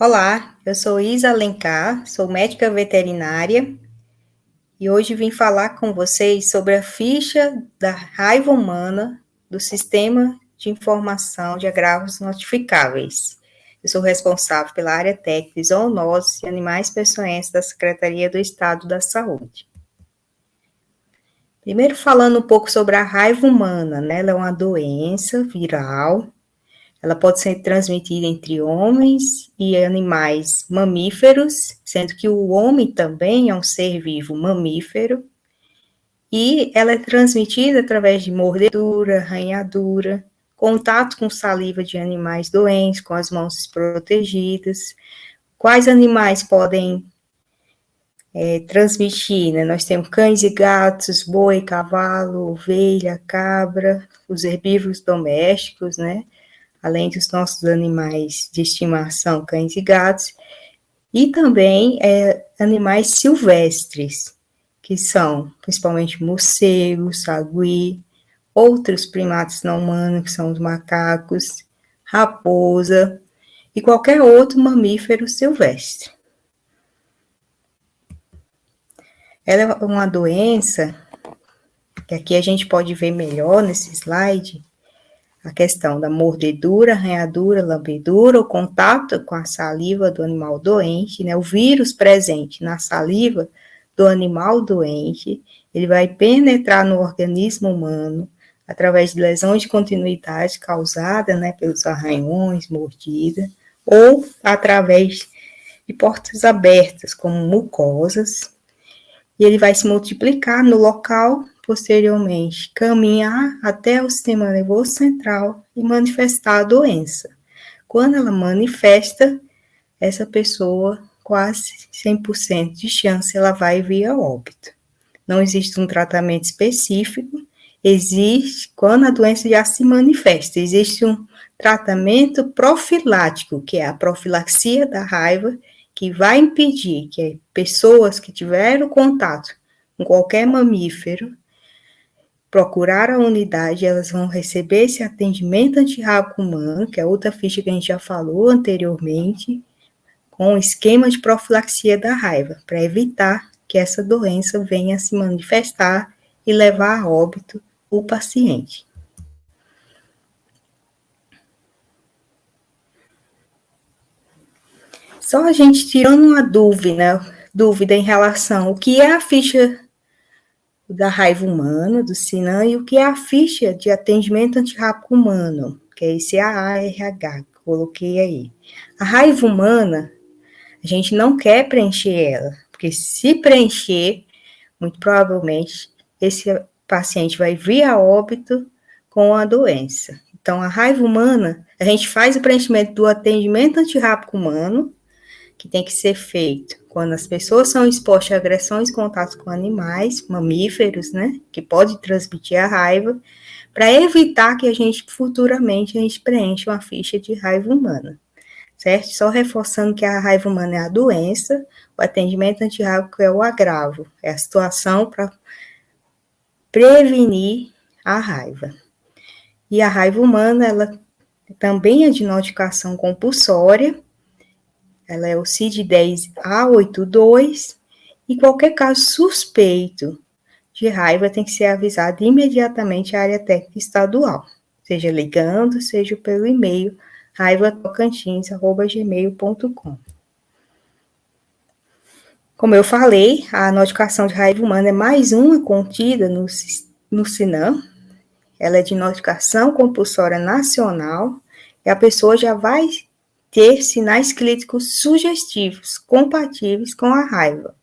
Olá, eu sou Isa Alencar, sou médica veterinária e hoje vim falar com vocês sobre a ficha da raiva humana do Sistema de Informação de Agravos Notificáveis. Eu sou responsável pela área técnica de zoonoses e animais peçonhenses da Secretaria do Estado da Saúde. Primeiro falando um pouco sobre a raiva humana, né? Ela é uma doença viral. Ela pode ser transmitida entre homens e animais mamíferos, sendo que o homem também é um ser vivo mamífero, e ela é transmitida através de mordedura, arranhadura, contato com saliva de animais doentes, com as mãos desprotegidas. Quais animais podem transmitir, né? Nós temos cães e gatos, boi, cavalo, ovelha, cabra, os herbívoros domésticos, né? Além dos nossos animais de estimação, cães e gatos, e também animais silvestres, que são principalmente morcegos, sagui, outros primatas não humanos, que são os macacos, raposa e qualquer outro mamífero silvestre. Ela é uma doença que aqui a gente pode ver melhor nesse slide, a questão da mordedura, arranhadura, lambedura, o contato com a saliva do animal doente, né? O vírus presente na saliva do animal doente, ele vai penetrar no organismo humano através de lesões de continuidade causada, né, pelos arranhões, mordida, ou através de portas abertas, como mucosas, e ele vai se multiplicar no local, posteriormente caminhar até o sistema nervoso central e manifestar a doença. Quando ela manifesta, essa pessoa, quase 100% de chance, ela vai vir a óbito. Não existe um tratamento específico, existe, quando a doença já se manifesta, existe um tratamento profilático, que é a profilaxia da raiva, que vai impedir que pessoas que tiveram contato com qualquer mamífero procurar a unidade, elas vão receber esse atendimento antirrábico humano, que é outra ficha que a gente já falou anteriormente, com o esquema de profilaxia da raiva, para evitar que essa doença venha a se manifestar e levar a óbito o paciente. Só a gente tirando uma dúvida em relação ao que é a ficha da raiva humana, do SINAM, e o que é a ficha de atendimento antirrábico humano, que é esse AARH, que coloquei aí. A raiva humana, a gente não quer preencher ela, porque se preencher, muito provavelmente, esse paciente vai vir a óbito com a doença. Então, a raiva humana, a gente faz o preenchimento do atendimento antirrábico humano, que tem que ser feito quando as pessoas são expostas a agressões e contatos com animais, mamíferos, né, que pode transmitir a raiva, para evitar que a gente futuramente preencha uma ficha de raiva humana, certo? Só reforçando que a raiva humana é a doença, o atendimento antirrábico é o agravo, é a situação para prevenir a raiva. E a raiva humana, ela também é de notificação compulsória, ela é o CID-10A82, e qualquer caso suspeito de raiva tem que ser avisado imediatamente à área técnica estadual, seja ligando, seja pelo e-mail raivatocantins@gmail.com. Como eu falei, a notificação de raiva humana é mais uma contida no SINAM, ela é de notificação compulsória nacional, e a pessoa já vai ter sinais clínicos sugestivos, compatíveis com a raiva.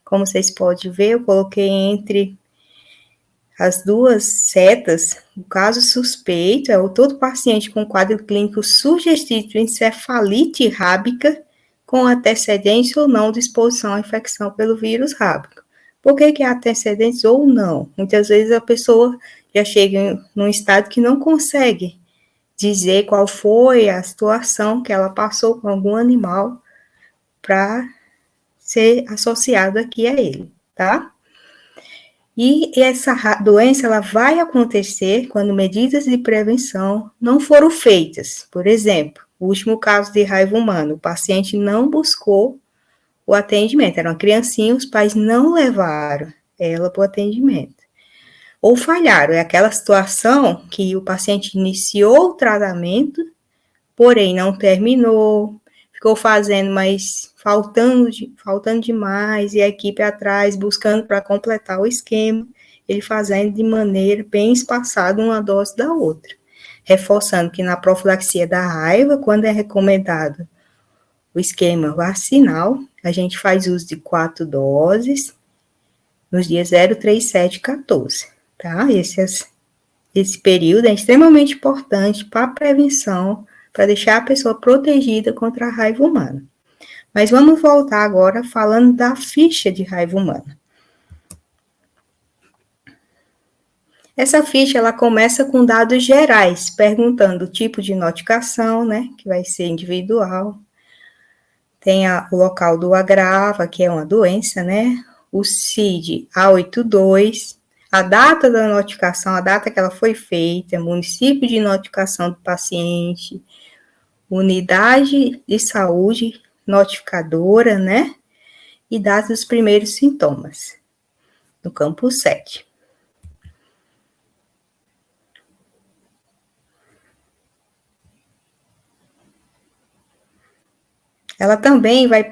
Como vocês podem ver, eu coloquei entre as duas setas, o caso suspeito, é todo paciente com quadro clínico sugestivo de encefalite rábica, com antecedentes ou não de exposição à infecção pelo vírus rábico. Por que há antecedentes ou não? Muitas vezes a pessoa já chega num estado que não consegue dizer qual foi a situação que ela passou com algum animal para ser associado aqui a ele, tá? E essa doença, ela vai acontecer quando medidas de prevenção não foram feitas. Por exemplo, o último caso de raiva humana, o paciente não buscou o atendimento, era uma criancinha, os pais não levaram ela para o atendimento. Ou falharam, é aquela situação que o paciente iniciou o tratamento, porém não terminou, ficou fazendo, mas faltando demais, e a equipe atrás buscando para completar o esquema, ele fazendo de maneira bem espaçada uma dose da outra. Reforçando que na profilaxia da raiva, quando é recomendado o esquema vacinal, a gente faz uso de 4 doses nos dias 0, 3, 7 e 14, tá? Esse período é extremamente importante para a prevenção, para deixar a pessoa protegida contra a raiva humana. Mas vamos voltar agora falando da ficha de raiva humana. Essa ficha, ela começa com dados gerais, perguntando o tipo de notificação, né, que vai ser individual. Tem o local do agrava, que é uma doença, né, o CID A82, a data da notificação, a data que ela foi feita, município de notificação do paciente, unidade de saúde notificadora, né, e data dos primeiros sintomas, no campo 7. Ela também vai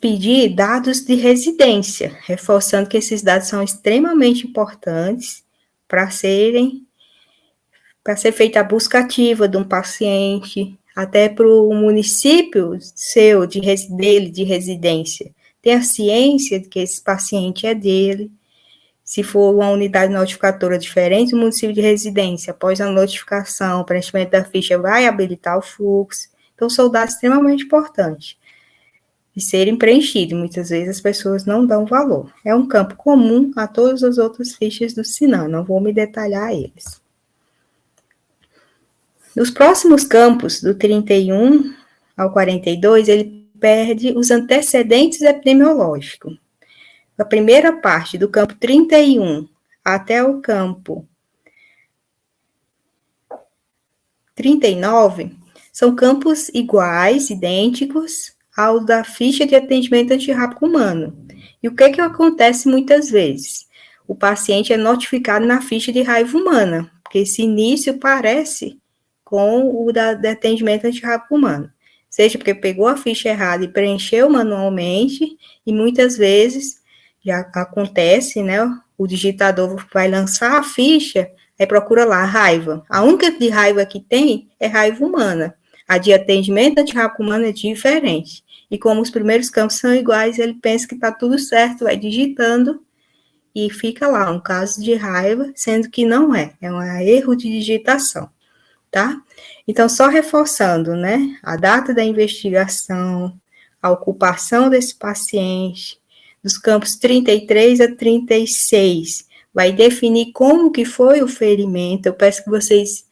pedir dados de residência, reforçando que esses dados são extremamente importantes para ser feita a busca ativa de um paciente, até para o município seu, dele de residência, ter a ciência de que esse paciente é dele. Se for uma unidade notificadora diferente do município de residência, após a notificação, o preenchimento da ficha vai habilitar o fluxo. Então, são dados extremamente importantes de serem preenchidos. Muitas vezes as pessoas não dão valor. É um campo comum a todas as outras fichas do Sinan, não vou me detalhar eles. Nos próximos campos, do 31 ao 42, ele perde os antecedentes epidemiológicos. A primeira parte, do campo 31 até o campo 39, são campos iguais, idênticos ao da ficha de atendimento antirrábico humano. E o que acontece muitas vezes? O paciente é notificado na ficha de raiva humana, porque esse início parece com o de atendimento antirrábico humano. Seja porque pegou a ficha errada e preencheu manualmente, e muitas vezes já acontece, né? O digitador vai lançar a ficha, aí procura lá, raiva. A única de raiva que tem é raiva humana. A de atendimento antirrábico humano é diferente. E como os primeiros campos são iguais, ele pensa que está tudo certo, vai digitando e fica lá um caso de raiva, sendo que não é um erro de digitação, tá? Então, só reforçando, né, a data da investigação, a ocupação desse paciente, dos campos 33 a 36, vai definir como que foi o ferimento. Eu peço que vocês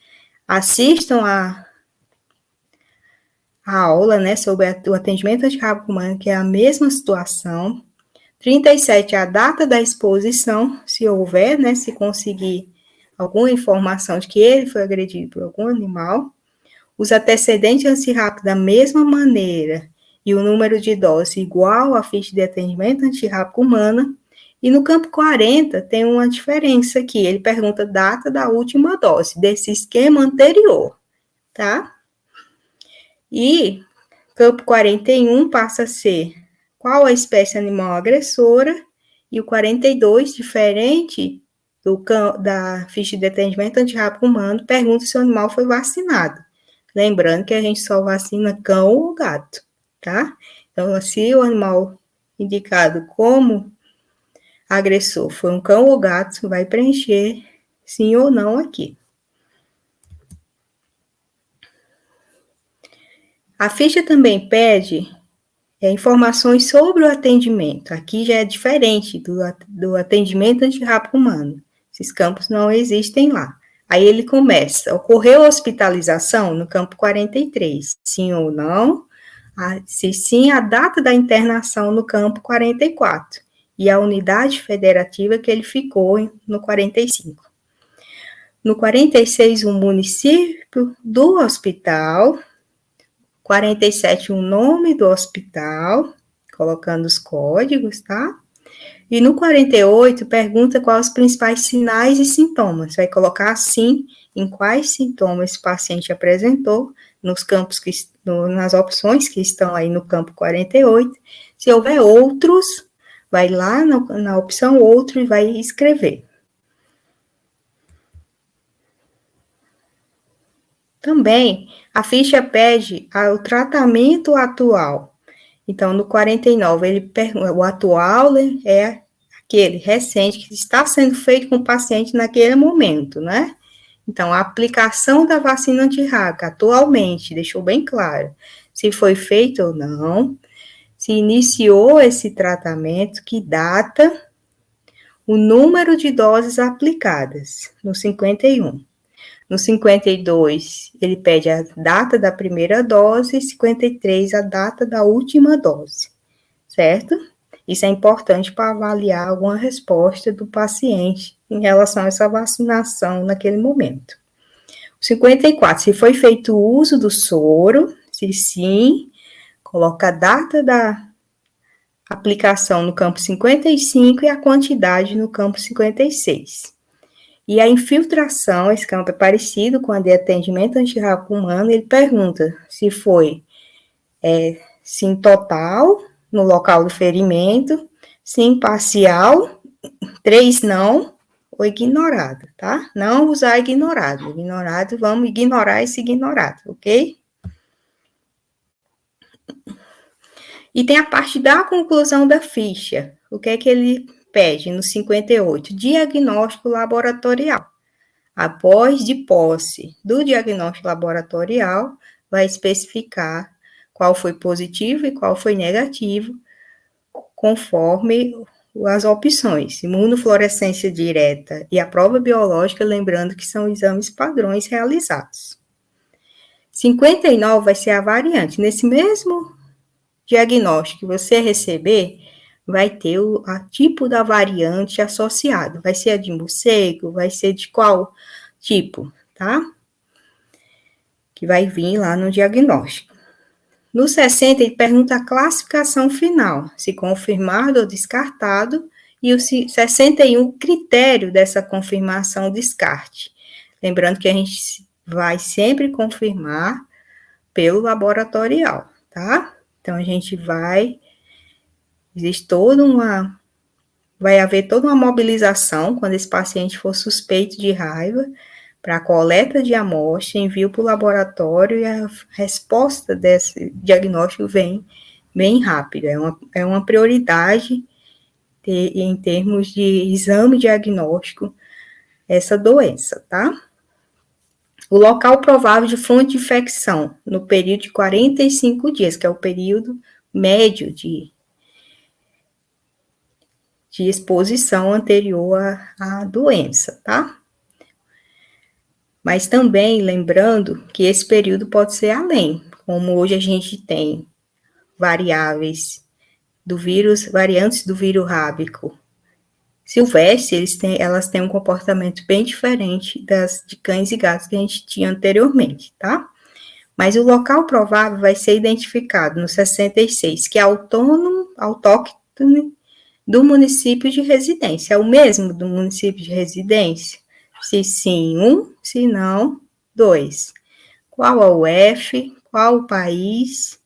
assistam a aula, né, sobre o atendimento antirrábico humano, que é a mesma situação. 37 é a data da exposição, se houver, né, se conseguir alguma informação de que ele foi agredido por algum animal. Os antecedentes antirrábico da mesma maneira e o número de doses igual à ficha de atendimento antirrábico humana. E no campo 40 tem uma diferença aqui, ele pergunta a data da última dose, desse esquema anterior, tá? E campo 41 passa a ser qual a espécie animal agressora, e o 42, diferente da ficha de atendimento antirrábico humano, pergunta se o animal foi vacinado. Lembrando que a gente só vacina cão ou gato, tá? Então, se o animal indicado como agressor foi um cão ou gato, vai preencher sim ou não aqui. A ficha também pede informações sobre o atendimento. Aqui já é diferente do atendimento antirrábico humano. Esses campos não existem lá. Aí ele começa, ocorreu hospitalização no campo 43, sim ou não? Se sim, a data da internação no campo 44, e a unidade federativa que ele ficou no 45. No 46, o município do hospital, 47, o nome do hospital, colocando os códigos, tá? E no 48, pergunta quais os principais sinais e sintomas. Vai colocar assim, em quais sintomas esse paciente apresentou, nos campos nas opções que estão aí no campo 48. Se houver outros, vai lá na opção outro e vai escrever. Também, a ficha pede o tratamento atual. Então, no 49, ele pergunta, o atual é aquele recente que está sendo feito com o paciente naquele momento, né? Então, a aplicação da vacina antirrábica atualmente, deixou bem claro, se foi feito ou não, se iniciou esse tratamento, que data, o número de doses aplicadas, no 51. No 52, ele pede a data da primeira dose, e 53, a data da última dose, certo? Isso é importante para avaliar alguma resposta do paciente em relação a essa vacinação naquele momento. 54, se foi feito o uso do soro, se sim, coloca a data da aplicação no campo 55 e a quantidade no campo 56. E a infiltração, esse campo é parecido com a de atendimento antirrábico humano, ele pergunta se foi sim total no local do ferimento, sim parcial, 3 não, ou ignorado, tá? Não usar ignorado. Ignorado, vamos ignorar esse ignorado, ok? E tem a parte da conclusão da ficha. O que é que ele pede no 58? Diagnóstico laboratorial. Após de posse do diagnóstico laboratorial, vai especificar qual foi positivo e qual foi negativo, conforme as opções, imunofluorescência direta e a prova biológica, lembrando que são exames padrões realizados. 59 vai ser a variante. Nesse mesmo diagnóstico que você receber, vai ter o tipo da variante associado. Vai ser a de morcego, vai ser de qual tipo, tá? Que vai vir lá no diagnóstico. No 60, ele pergunta a classificação final, se confirmado ou descartado, e o 61, o critério dessa confirmação ou descarte. Lembrando que a gente vai sempre confirmar pelo laboratorial, tá? Então, a gente vai haver toda uma mobilização quando esse paciente for suspeito de raiva, para a coleta de amostra, envio para o laboratório e a resposta desse diagnóstico vem bem rápida. É uma prioridade em termos de exame diagnóstico essa doença, tá? O local provável de fonte de infecção no período de 45 dias, que é o período médio de exposição anterior à doença, tá? Mas também lembrando que esse período pode ser além, como hoje a gente tem variáveis do vírus, variantes do vírus rábico silvestre, elas têm um comportamento bem diferente das de cães e gatos que a gente tinha anteriormente, tá? Mas o local provável vai ser identificado no 66, que é autóctone do município de residência. É o mesmo do município de residência? Se sim, 1, se não, 2. Qual é o F? Qual o país?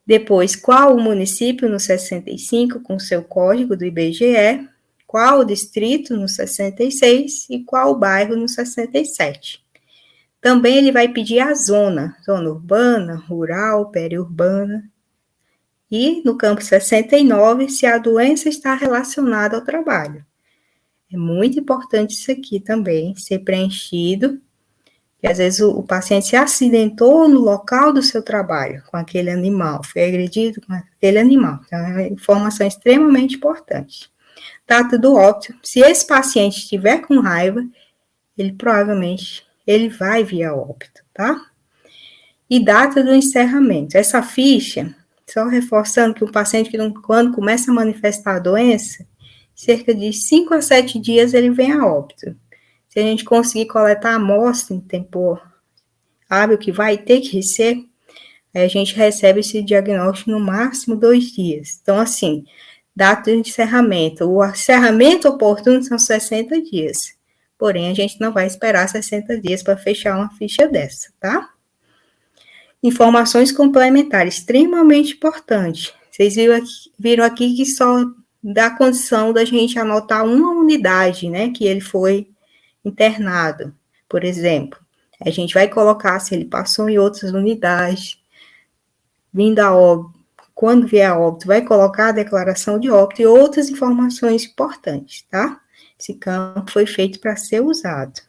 Depois, qual o município no 65 com seu código do IBGE? Qual o distrito no 66 e qual o bairro no 67? Também ele vai pedir a zona urbana, rural, periurbana. E no campo 69, se a doença está relacionada ao trabalho. É muito importante isso aqui também, ser preenchido, que às vezes o paciente se acidentou no local do seu trabalho com aquele animal, foi agredido com aquele animal. Então, é uma informação extremamente importante. Data do óbito, se esse paciente estiver com raiva, provavelmente vai vir a óbito, tá? E data do encerramento. Essa ficha, só reforçando que o paciente, quando começa a manifestar a doença, cerca de 5 a 7 dias ele vem a óbito. Se a gente conseguir coletar a amostra em tempo hábil, que vai ter que ser, aí a gente recebe esse diagnóstico no máximo 2 dias. Então, assim, data de encerramento. O encerramento oportuno são 60 dias. Porém, a gente não vai esperar 60 dias para fechar uma ficha dessa, tá? Informações complementares, extremamente importante. Vocês viram aqui que só dá condição da gente anotar uma unidade, né, que ele foi internado, por exemplo. A gente vai colocar se ele passou em outras unidades, vindo a óbito, quando vier a óbito, vai colocar a declaração de óbito e outras informações importantes, tá? Esse campo foi feito para ser usado.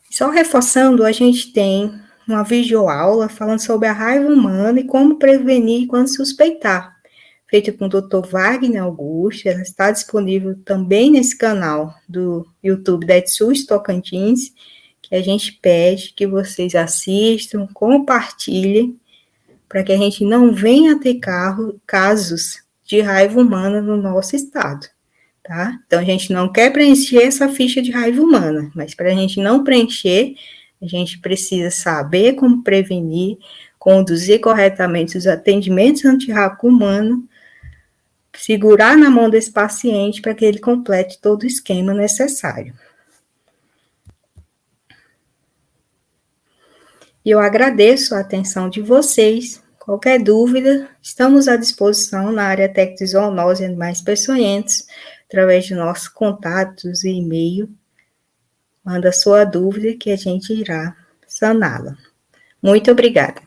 Só reforçando, a gente tem uma videoaula falando sobre a raiva humana e como prevenir quando suspeitar, feita com o Dr. Wagner Augusto. Ela está disponível também nesse canal do YouTube da ETSUS Tocantins, que a gente pede que vocês assistam, compartilhem, para que a gente não venha a ter casos de raiva humana no nosso estado, tá? Então, a gente não quer preencher essa ficha de raiva humana, mas para a gente não preencher, a gente precisa saber como prevenir, conduzir corretamente os atendimentos anti-raiva humano, segurar na mão desse paciente para que ele complete todo o esquema necessário. E eu agradeço a atenção de vocês. Qualquer dúvida, estamos à disposição na área técnica de zoonose e animais peçonhentos, através de nossos contatos e e-mail. Manda sua dúvida que a gente irá saná-la. Muito obrigada.